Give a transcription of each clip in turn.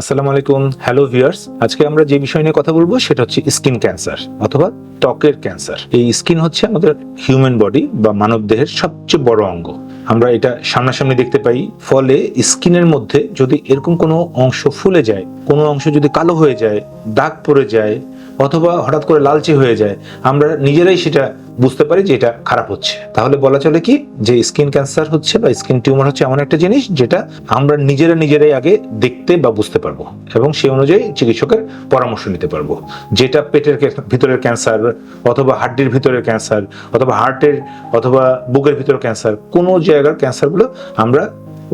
আসসালামু আলাইকুম, hello viewers. আজকে আমরা যে বিষয় নিয়ে কথা বলবো সেটা হচ্ছে স্কিন ক্যান্সার অথবা ত্বকের ক্যান্সার। এই স্কিন হচ্ছে আমাদের হিউম্যান বডি বা মানব দেহের সবচেয়ে বড় অঙ্গ। আমরা এটা সামনাসামনি দেখতে পাই। ফলে স্কিনের মধ্যে যদি এরকম কোনো অংশ ফুলে যায়, কোনো অংশ যদি কালো হয়ে যায়, দাগ পড়ে যায় অথবা হঠাৎ করে লালচে হয়ে যায়, আমরা নিজেরাই সেটা বুঝতে পারি যে এটা খারাপ হচ্ছে। তাহলে বলা চলে কি যে স্কিন ক্যান্সার হচ্ছে বা স্কিন টিউমার হচ্ছে এমন একটা জিনিস যেটা আমরা নিজেরাই আগে দেখতে বা বুঝতে পারবো এবং সেই অনুযায়ী চিকিৎসকের পরামর্শ নিতে পারবো। যেটা পেটের ভিতরের ক্যান্সার অথবা হাড্ডির ভিতরের ক্যান্সার অথবা হার্টের অথবা বুকের ভিতরের ক্যান্সার, কোনো জায়গার ক্যান্সারগুলো আমরা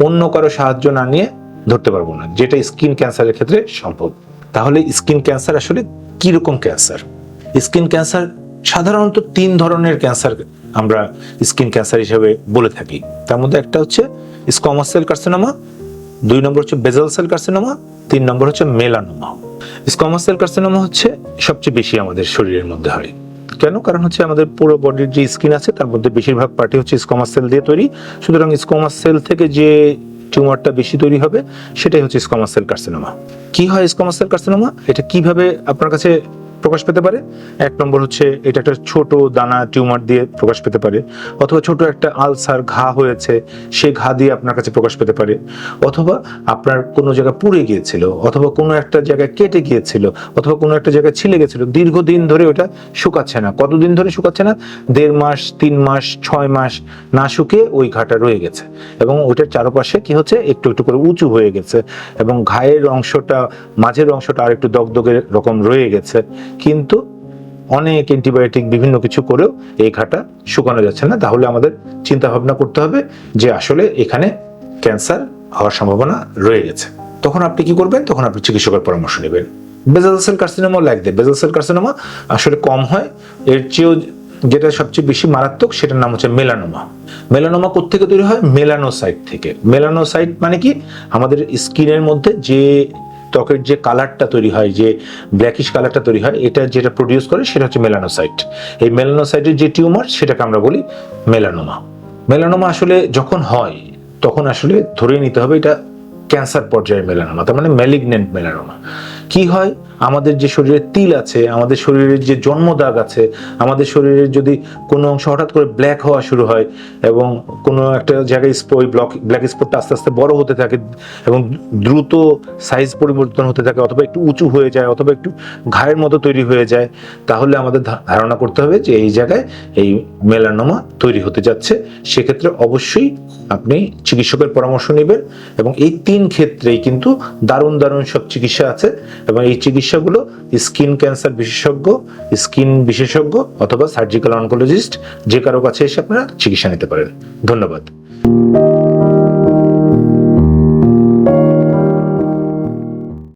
অন্য কারো সাহায্য না নিয়ে ধরতে পারবো না, যেটা স্কিন ক্যান্সারের ক্ষেত্রে সম্ভব। তাহলে স্কিন ক্যান্সার আসলে কি রকম ক্যান্সার? স্কিন ক্যান্সার সাধারণত 3 ধরনের ক্যান্সার আমরা স্কিন ক্যান্সার হিসেবে বলে থাকি। তার মধ্যে একটা হচ্ছে স্কোয়ামাস সেল কার্সিনোমা, 2 নম্বর হচ্ছে বেসাল সেল কার্সিনোমা, 3 নম্বর হচ্ছে মেলানোমা। স্কোয়ামাস সেল কার্সিনোমা হচ্ছে সবচেয়ে বেশি আমাদের শরীরের মধ্যে হয়। কেন? কারণ হচ্ছে আমাদের পুরো বডির যে স্কিন আছে তার মধ্যে বেশিরভাগ পার্টি হচ্ছে স্কোয়ামাস সেল দিয়ে তৈরি। সুতরাং স্কোয়ামাস সেল থেকে যে টিউমারটা বেশি তৈরি হবে সেটাই হচ্ছে স্কোয়ামাস সেল কার্সিনোমা। কি হয় স্কোয়ামাস সেল কার্সিনোমা? এটা কিভাবে আপনার কাছে প্রকাশ পেতে পারে? 1 নম্বর হচ্ছে এটা একটা ছোট দানা টিউমার দিয়ে প্রকাশ পেতে পারে, অথবা ছোট একটা আলসার ঘা হয়েছে সেই ঘা দিয়ে আপনার কাছে প্রকাশ পেতে পারে, অথবা আপনার কোনো জায়গায় পুড়ে গিয়েছিল, অথবা কোনো একটা জায়গায় কেটে গিয়েছিল, অথবা কোনো একটা জায়গায় ছিলে গেছিল, দীর্ঘদিন ধরে ওটা শুকাচ্ছে না। কতদিন ধরে শুকাচ্ছে না? 1.5 মাস, 3 মাস, 6 মাস না শুকিয়ে ওই ঘাটা রয়ে গেছে এবং ওইটার চারপাশে কি হচ্ছে একটু একটু করে উঁচু হয়ে গেছে এবং ঘায়ের অংশটা, মাঝের অংশটা আর একটু দগদগে রকম রয়ে গেছে, কিন্তু অনেক অ্যান্টিবায়োটিক বিভিন্ন কিছু করেও এই ঘাটা শুকানো যাচ্ছে না। তাহলে আমাদের চিন্তা ভাবনা করতে হবে যে আসলে এখানে ক্যান্সার হওয়ার সম্ভাবনা রয়ে গেছে। তখন আপনি কি করবেন? তখন আপনি চিকিৎসকের পরামর্শ নেবেন। Basal cell carcinoma like that. Basal cell carcinoma আসলে কম হয়, এর চেয়েও যেটা সবচেয়ে বেশি মারাত্মক সেটার নাম হচ্ছে মেলানোমা। মেলানোমা কোত্থেকে তৈরি হয়? মেলানোসাইট থেকে। মেলানোসাইট মানে কি? আমাদের স্কিনের মধ্যে যে ত্বকের যে কালারটা তৈরি হয়, যে ব্ল্যাকিশ কালারটা তৈরি হয়, এটা যেটা প্রডিউস করে সেটা হচ্ছে মেলানোসাইট। এই মেলানোসাইটের যে টিউমার সেটাকে আমরা বলি মেলানোমা। মেলানোমা আসলে যখন হয় তখন আসলে ধরে নিতে হবে এটা ক্যান্সার পর্যায়ের মেলানোমা, তার মানে ম্যালিগন্যান্ট মেলানোমা। কি হয়? আমাদের যে শরীরে তিল আছে, আমাদের শরীরের যে জন্মদাগ আছে, আমাদের শরীরের যদি কোনো অংশ হঠাৎ করে ব্ল্যাক হওয়া শুরু হয় এবং কোনো একটা জায়গায় ওই ব্ল্যাক স্পটটা আস্তে আস্তে বড় হতে থাকে এবং দ্রুত সাইজ পরিবর্তন হতে থাকে, অথবা একটু উঁচু হয়ে যায়, অথবা একটু ঘায়ের মতো তৈরি হয়ে যায়, তাহলে আমাদের ধারণা করতে হবে যে এই জায়গায় এই মেলানোমা তৈরি হতে যাচ্ছে। সেক্ষেত্রে অবশ্যই আপনি চিকিৎসকের পরামর্শ নেবেন এবং এই 3 ক্ষেত্রেই কিন্তু দারুণ সব চিকিৎসা আছে এবং এই চিকিৎসাগুলো স্কিন ক্যান্সার বিশেষজ্ঞ, স্কিন বিশেষজ্ঞ অথবা সার্জিক্যাল অনকোলজিস্ট যে কারো কাছে এসে আপনারা চিকিৎসা নিতে পারেন। ধন্যবাদ।